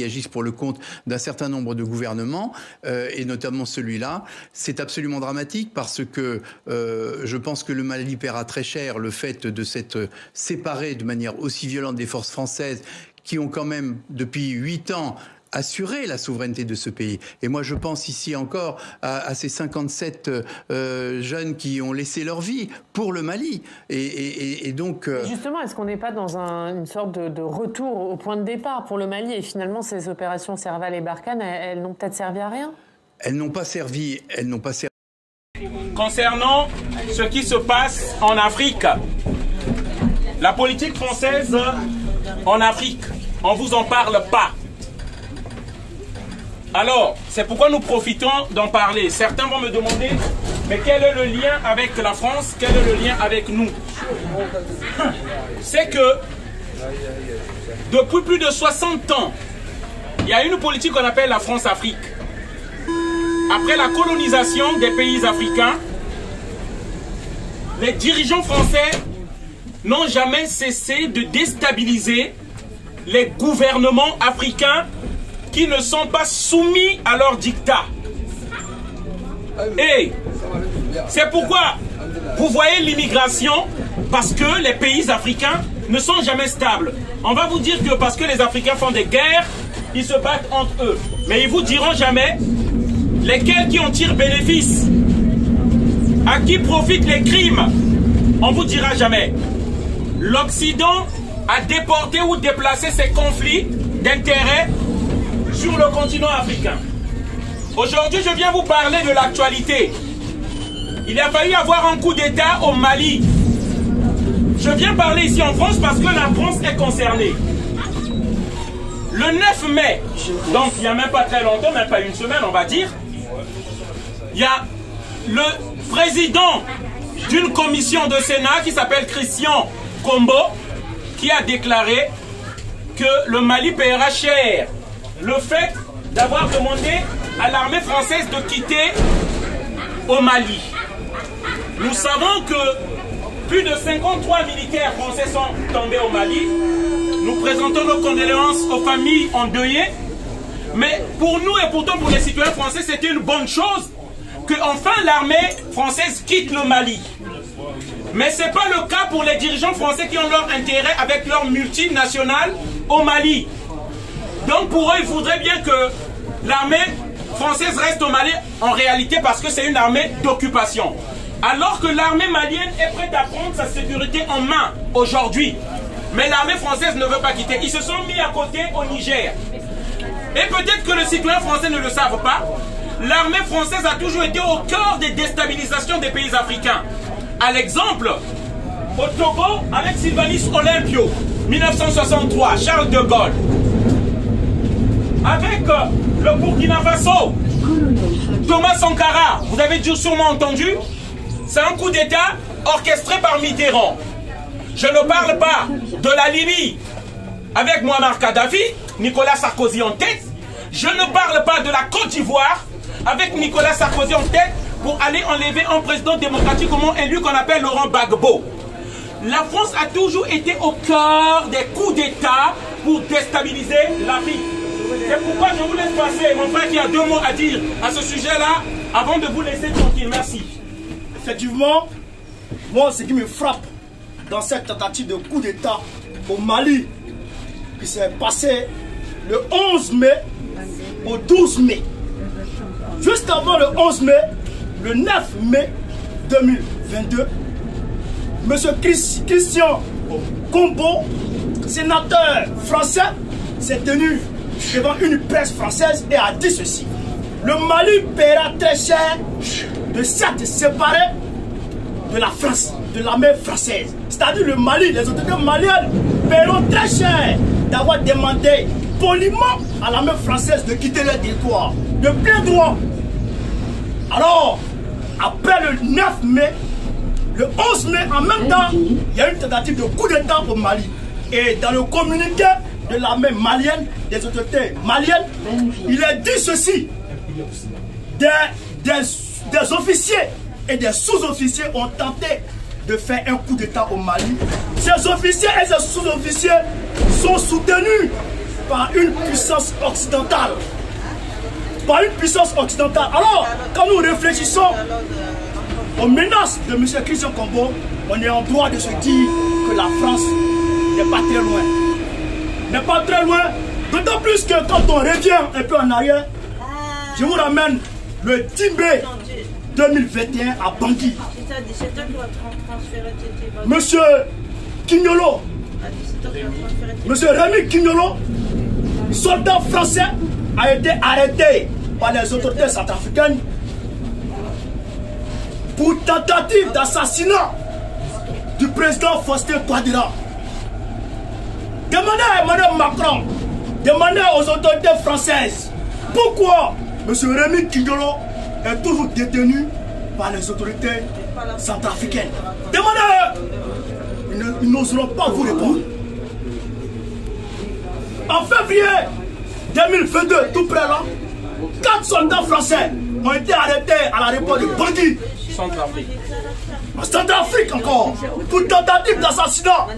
qui agissent pour le compte d'un certain nombre de gouvernements, et notamment celui-là. C'est absolument dramatique parce que je pense que le Mali paiera très cher le fait de s'être séparé de manière aussi violente des forces françaises qui ont quand même, depuis 8 ans, assurer la souveraineté de ce pays. Et moi, je pense ici encore à ces 57 jeunes qui ont laissé leur vie pour le Mali. Et donc... Justement, est-ce qu'on n'est pas dans une sorte de retour au point de départ pour le Mali? Et finalement, ces opérations Serval et Barkhane, elles n'ont peut-être servi à rien? Elles n'ont pas servi. Elles n'ont pas servi. Concernant ce qui se passe en Afrique, la politique française en Afrique, on ne vous en parle pas. Alors, c'est pourquoi nous profitons d'en parler. Certains vont me demander, mais quel est le lien avec la France? Quel est le lien avec nous? C'est que, depuis plus de 60 ans, il y a une politique qu'on appelle la France-Afrique. Après la colonisation des pays africains, les dirigeants français n'ont jamais cessé de déstabiliser les gouvernements africains qui ne sont pas soumis à leur dictat. Et c'est pourquoi vous voyez l'immigration, parce que les pays africains ne sont jamais stables. On va vous dire que parce que les Africains font des guerres, ils se battent entre eux. Mais ils vous diront jamais lesquels qui en tirent bénéfice, à qui profitent les crimes. On vous dira jamais. L'Occident a déporté ou déplacé ses conflits d'intérêts sur le continent africain. Aujourd'hui, je viens vous parler de l'actualité. Il a fallu avoir un coup d'État au Mali. Je viens parler ici en France parce que la France est concernée. Le 9 mai, donc il n'y a même pas très longtemps, même pas une semaine on va dire, il y a le président d'une commission de Sénat qui s'appelle Christian Kombo qui a déclaré que le Mali paiera cher le fait d'avoir demandé à l'armée française de quitter au Mali. Nous savons que plus de 53 militaires français sont tombés au Mali. Nous présentons nos condoléances aux familles endeuillées. Mais pour nous et pourtant pour les citoyens français, c'était une bonne chose que enfin l'armée française quitte le Mali. Mais ce n'est pas le cas pour les dirigeants français qui ont leur intérêt avec leur multinationale au Mali. Donc pour eux, il faudrait bien que l'armée française reste au Mali en réalité parce que c'est une armée d'occupation. Alors que l'armée malienne est prête à prendre sa sécurité en main aujourd'hui. Mais l'armée française ne veut pas quitter. Ils se sont mis à côté au Niger. Et peut-être que les citoyens français ne le savent pas. L'armée française a toujours été au cœur des déstabilisations des pays africains. À l'exemple, au Togo, avec Sylvanus Olympio, 1963, Charles de Gaulle. Avec le Burkina Faso, Thomas Sankara, vous avez sûrement entendu, c'est un coup d'État orchestré par Mitterrand. Je ne parle pas de la Libye avec Muammar Kadhafi, Nicolas Sarkozy en tête. Je ne parle pas de la Côte d'Ivoire avec Nicolas Sarkozy en tête pour aller enlever un président démocratiquement élu qu'on appelle Laurent Gbagbo. La France a toujours été au cœur des coups d'État pour déstabiliser l'Afrique. C'est pourquoi je vous laisse passer, mon frère qui a 2 mots à dire à ce sujet-là, avant de vous laisser tranquille. Merci. Effectivement, moi, ce qui me frappe dans cette tentative de coup d'État au Mali, qui s'est passé le 11 mai au 12 mai. Juste avant le 11 mai, le 9 mai 2022, M. Christian Kombo, sénateur français, s'est tenu devant une presse française et a dit ceci: le Mali paiera très cher de s'être séparé de la France, de l'armée française. C'est-à-dire le Mali, les autorités maliennes paieront très cher d'avoir demandé poliment à l'armée française de quitter leur territoire, de plein droit. Alors, après le 9 mai, le 11 mai, en même temps, il y a une tentative de coup d'État au Mali. Et dans le communiqué de l'armée malienne, des autorités maliennes, il est dit ceci: des officiers et des sous-officiers ont tenté de faire un coup d'État au Mali. Ces officiers et ces sous-officiers sont soutenus par une puissance occidentale. Par une puissance occidentale. Alors, quand nous réfléchissons aux menaces de M. Christian Kombo, on est en droit de se dire que la France n'est pas très loin. N'est pas très loin. D'autant plus que quand on revient un peu en arrière, je vous ramène le 10 mai 2021 à Bangui. Monsieur Quignolo, Monsieur Rémi Quignolo, soldat français, a été arrêté par les autorités centrafricaines pour tentative d'assassinat du président Faustin Touadéra. Demandez à Emmanuel Macron, demandez aux autorités françaises pourquoi M. Rémi Quignolo est toujours détenu par les autorités centrafricaines. Demandez-eux, ils n'oseront pas vous répondre. En février 2022, tout près là, 4 soldats français ont été arrêtés à l'aéroport de Bangui. En Centrafrique encore, pour tentative d'assassinat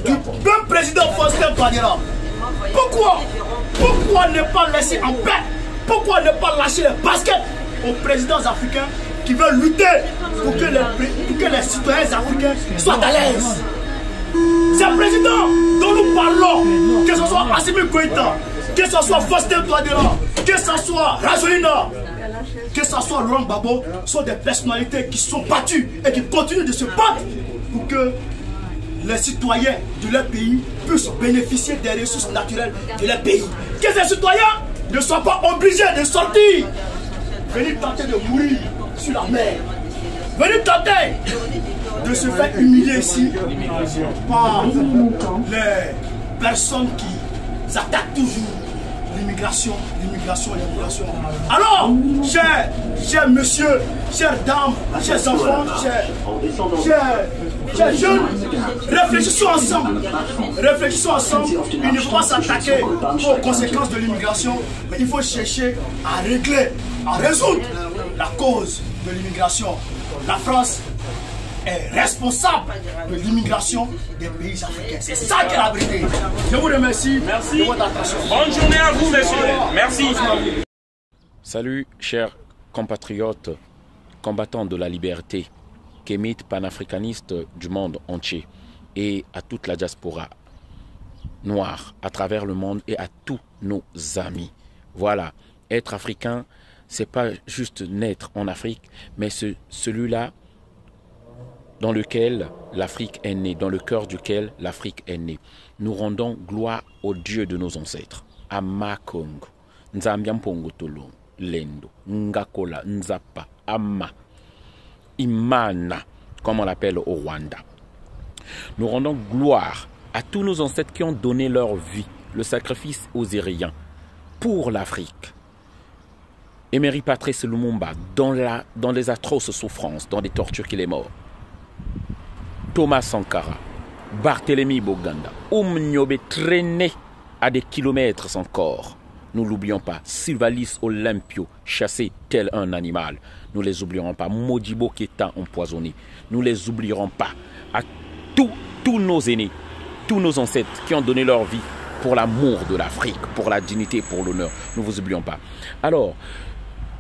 du même président Faustin Touadéra. Pourquoi ne pas laisser en paix? Pourquoi ne pas lâcher les baskets aux présidents africains qui veulent lutter pour que les citoyens africains soient à l'aise? Ces présidents dont nous parlons, que ce soit Assimi Goïta, que ce soit Faustin Touadéra, que ce soit Rajoelina, que ce soit Laurent Gbagbo, sont des personnalités qui sont battues et qui continuent de se battre pour que les citoyens de leur pays puissent bénéficier des ressources naturelles de leur pays. Que ces citoyens ne soient pas obligés de sortir, venir tenter de mourir sur la mer, venir tenter de se faire humilier ici par les personnes qui attaquent toujours l'immigration, l'immigration, l'immigration. Alors, chers messieurs, chères dames, chers enfants, chers jeunes, réfléchissons ensemble. Réfléchissons ensemble. Il ne faut pas s'attaquer aux conséquences de l'immigration, mais il faut chercher à régler, à résoudre la cause de l'immigration. La France est responsable de l'immigration des pays africains. C'est ça qui est la vérité. Je vous remercie. Merci. De votre attention. Bonne journée à vous, messieurs. Merci. Salut, chers compatriotes, combattants de la liberté, kémites panafricanistes du monde entier et à toute la diaspora noire à travers le monde et à tous nos amis. Voilà, être africain, c'est pas juste naître en Afrique, mais celui-là dans lequel l'Afrique est née, dans le cœur duquel l'Afrique est née. Nous rendons gloire au Dieu de nos ancêtres. Amakongo, Nzambiampongo Tolo, Lendo, Ngakola, Nzapa, Ama, Imana, comme on l'appelle au Rwanda. Nous rendons gloire à tous nos ancêtres qui ont donné leur vie, le sacrifice aux Iriens, pour l'Afrique. Emery Patrice Lumumba, dans les atroces souffrances, dans les tortures qu'il est mort. Thomas Sankara, Barthélemy Boganda, Nyobe traîné à des kilomètres son corps. Nous l'oublions pas. Sylvalis Olympio, chassé tel un animal. Nous les oublierons pas. Modibo Keita empoisonné. Nous les oublierons pas. À tous nos aînés, tous nos ancêtres qui ont donné leur vie pour l'amour de l'Afrique, pour la dignité, pour l'honneur. Nous vous oublions pas. Alors,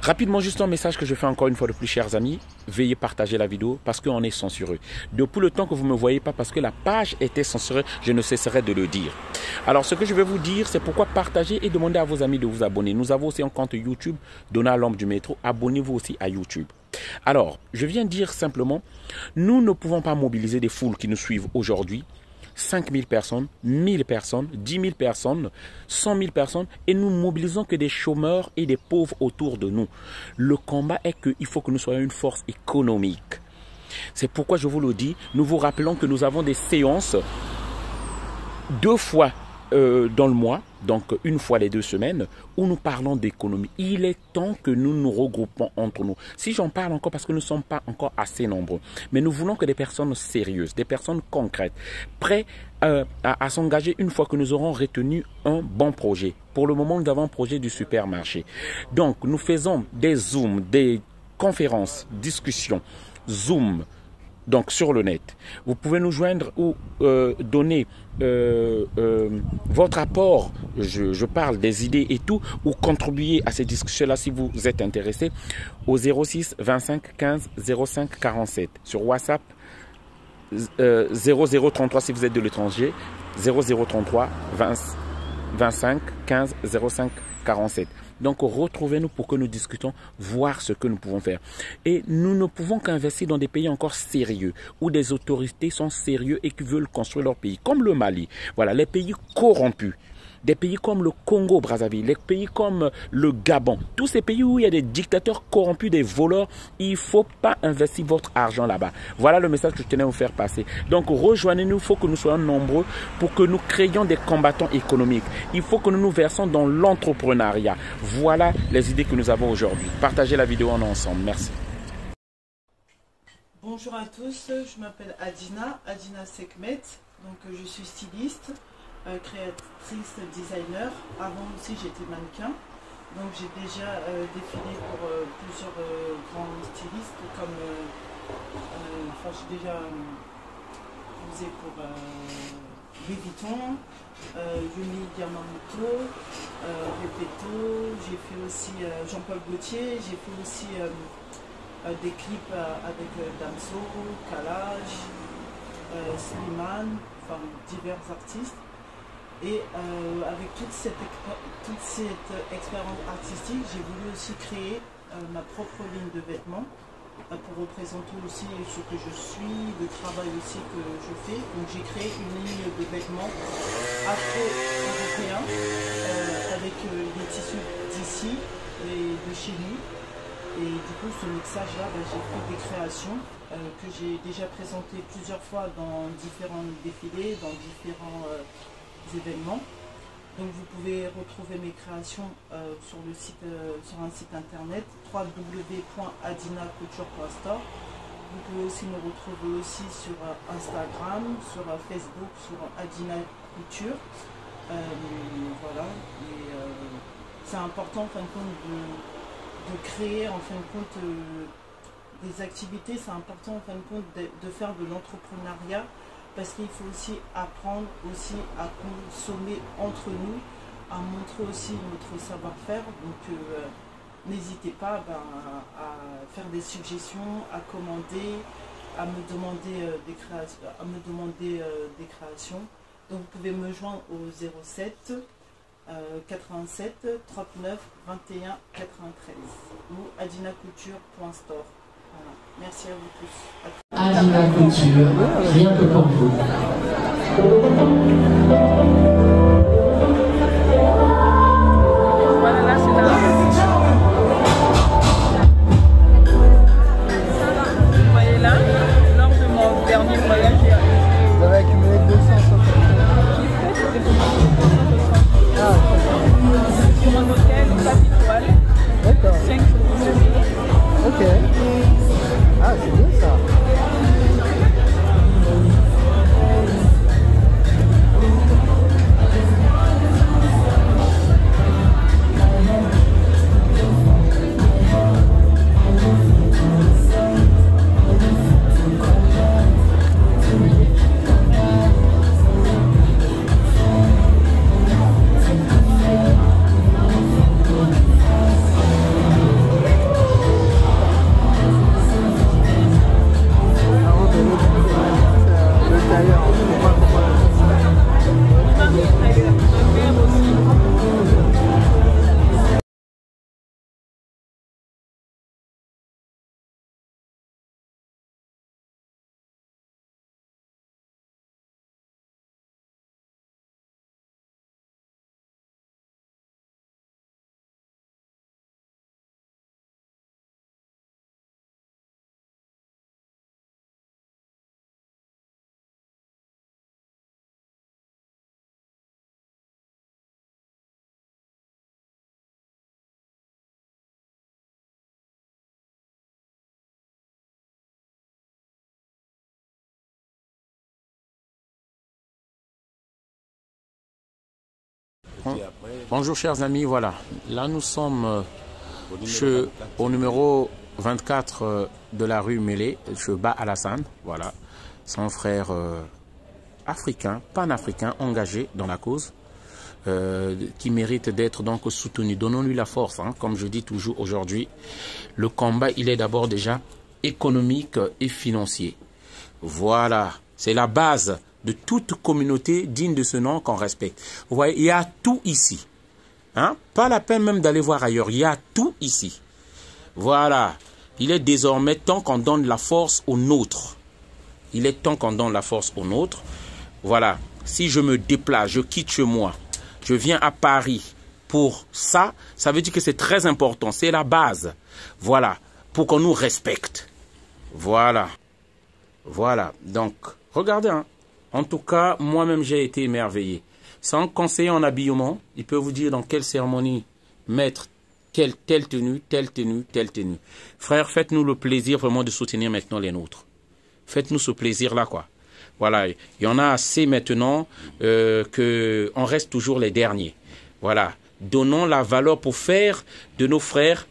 rapidement, juste un message que je fais encore une fois de plus, chers amis. Veuillez partager la vidéo parce qu'on est censuré. Depuis le temps que vous ne me voyez pas, parce que la page était censurée, je ne cesserai de le dire. Alors, ce que je vais vous dire, c'est pourquoi partager et demander à vos amis de vous abonner. Nous avons aussi un compte YouTube, Donald L'Homme du Métro. Abonnez-vous aussi à YouTube. Alors, je viens dire simplement, nous ne pouvons pas mobiliser des foules qui nous suivent aujourd'hui. 5 000 personnes, 1 000 personnes, 10 000 personnes, 100 000 personnes et nous mobilisons que des chômeurs et des pauvres autour de nous. Le combat est qu'il faut que nous soyons une force économique. C'est pourquoi je vous le dis, nous vous rappelons que nous avons des séances 2 fois dans le mois, donc 1 fois les 2 semaines, où nous parlons d'économie. Il est temps que nous nous regroupons entre nous. Si j'en parle encore, parce que nous ne sommes pas encore assez nombreux, mais nous voulons que des personnes sérieuses, des personnes concrètes, prêtes à s'engager une fois que nous aurons retenu un bon projet. Pour le moment, nous avons un projet du supermarché. Donc, nous faisons des Zooms, des conférences, discussions, Zoom, donc sur le net. Vous pouvez nous joindre ou donner votre apport, je parle des idées et tout, ou contribuer à ces discussions-là si vous êtes intéressé, au 06 25 15 05 47. Sur WhatsApp, 0033 si vous êtes de l'étranger, 0033 25 15 05 47. Donc, retrouvez-nous pour que nous discutons, voir ce que nous pouvons faire. Et nous ne pouvons qu'investir dans des pays encore sérieux, où des autorités sont sérieux et qui veulent construire leur pays, comme le Mali. Voilà, les pays corrompus. Des pays comme le Congo-Brazzaville, les pays comme le Gabon, tous ces pays où il y a des dictateurs corrompus, des voleurs, il ne faut pas investir votre argent là-bas. Voilà le message que je tenais à vous faire passer. Donc rejoignez-nous, il faut que nous soyons nombreux pour que nous créions des combattants économiques. Il faut que nous nous versons dans l'entrepreneuriat. Voilà les idées que nous avons aujourd'hui. Partagez la vidéo ensemble. Merci. Bonjour à tous, je m'appelle Adina Sekmet, donc je suis styliste. Créatrice, designer. Avant aussi j'étais mannequin, donc j'ai déjà défilé pour plusieurs grands stylistes comme j'ai déjà posé pour Louis Vuitton, Yumi Yamamoto, Repetto, j'ai fait aussi Jean-Paul Gaultier, j'ai fait aussi des clips avec Damso, Kalash, Slimane, enfin divers artistes. Et avec toute cette expérience artistique, j'ai voulu aussi créer ma propre ligne de vêtements pour représenter aussi ce que je suis, le travail aussi que je fais. Donc j'ai créé une ligne de vêtements afro-européens avec les tissus d'ici et de chez nous. Et du coup, ce mixage-là, j'ai fait des créations que j'ai déjà présentées plusieurs fois dans différents défilés, dans différents événements. Donc vous pouvez retrouver mes créations sur un site internet www.adinacouture.store. Vous pouvez aussi me retrouver aussi sur Instagram, sur Facebook, sur Adina Couture. Voilà. C'est important en fin de compte de créer en fin de compte des activités. C'est important en fin de compte de faire de l'entrepreneuriat. Parce qu'il faut aussi apprendre aussi à consommer entre nous, à montrer aussi notre savoir-faire. Donc n'hésitez pas à faire des suggestions, à commander, à me demander des créations. Donc vous pouvez me joindre au 07 87 39 21 93 ou adinacouture.store. Voilà. Merci à vous tous. Adina Couture, rien que pour vous. Voilà, là c'est là. Vous voyez là, lors de mon dernier voyage, vous avez accumulé 260. Sur un hôtel 4 étoiles. D'accord. 5 jours. Ok. Ah, c'est bien ça. Bonjour chers amis, voilà, là nous sommes au numéro 24 de la rue Mélé, je bats Alassane, voilà, son frère africain, panafricain, engagé dans la cause, qui mérite d'être donc soutenu. Donnons-lui la force, hein, comme je dis toujours aujourd'hui. Le combat, il est d'abord déjà économique et financier. Voilà, c'est la base de toute communauté digne de ce nom qu'on respecte. Vous voyez, il y a tout ici. Hein? Pas la peine même d'aller voir ailleurs, il y a tout ici. Voilà, il est désormais temps qu'on donne la force aux nôtres. Il est temps qu'on donne la force aux nôtres. Voilà, si je me déplace, je quitte chez moi, je viens à Paris pour ça, ça veut dire que c'est très important, c'est la base. Voilà, pour qu'on nous respecte. Voilà, voilà, donc, regardez, hein. En tout cas, moi-même j'ai été émerveillé. Sans conseiller en habillement, il peut vous dire dans quelle cérémonie mettre telle tenue, telle tenue, telle tenue. Frère, faites-nous le plaisir vraiment de soutenir maintenant les nôtres. Faites-nous ce plaisir-là, quoi. Voilà, il y en a assez maintenant qu'on reste toujours les derniers. Voilà, donnons la valeur pour faire de nos frères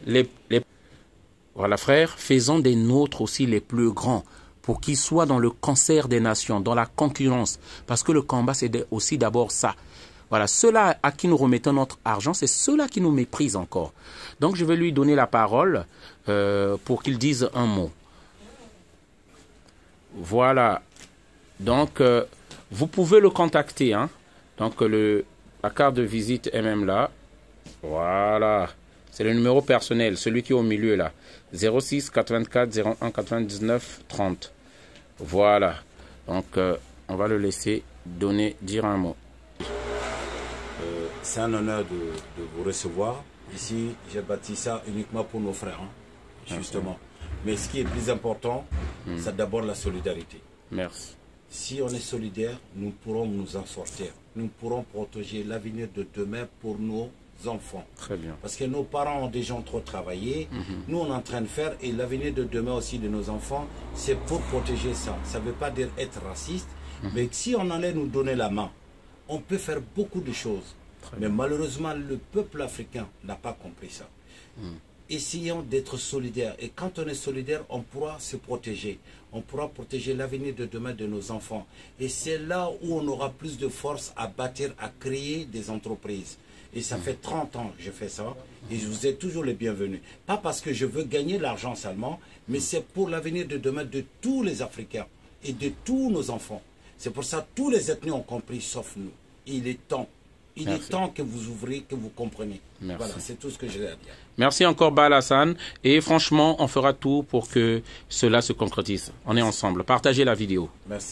Voilà, frères, faisons des nôtres aussi les plus grands pour qu'ils soient dans le concert des nations, dans la concurrence. Parce que le combat, c'est aussi d'abord ça. Voilà, ceux-là à qui nous remettons notre argent, c'est ceux-là qui nous méprisent encore. Donc, je vais lui donner la parole pour qu'il dise un mot. Voilà. Donc, vous pouvez le contacter. Hein. Donc, la carte de visite est même là. Voilà. C'est le numéro personnel, celui qui est au milieu là. 06 84 01 99 30. Voilà. Donc, on va le laisser dire un mot. C'est un honneur de vous recevoir. Ici, j'ai bâti ça uniquement pour nos frères, hein, justement. Mais ce qui est plus important, c'est d'abord la solidarité. Merci. Si on est solidaire, nous pourrons nous en sortir. Nous pourrons protéger l'avenir de demain pour nos enfants. Très bien. Parce que nos parents ont déjà trop travaillé. Nous, on est en train de faire, et l'avenir de demain aussi de nos enfants, c'est pour protéger ça. Ça ne veut pas dire être raciste, mais si on allait nous donner la main, on peut faire beaucoup de choses. Mais malheureusement, le peuple africain n'a pas compris ça. Essayons d'être solidaires. Et quand on est solidaire, on pourra se protéger. On pourra protéger l'avenir de demain de nos enfants. Et c'est là où on aura plus de force à bâtir, à créer des entreprises. Et ça fait 30 ans que je fais ça. Et je vous ai toujours les bienvenus. Pas parce que je veux gagner l'argent seulement, mais c'est pour l'avenir de demain de tous les Africains et de tous nos enfants. C'est pour ça que tous les ethnies ont compris, sauf nous. Il est temps. Il est temps que vous ouvriez, que vous compreniez. Merci. Voilà, c'est tout ce que j'ai à dire. Merci encore, Alassane. Et franchement, on fera tout pour que cela se concrétise. On est ensemble. Partagez la vidéo. Merci.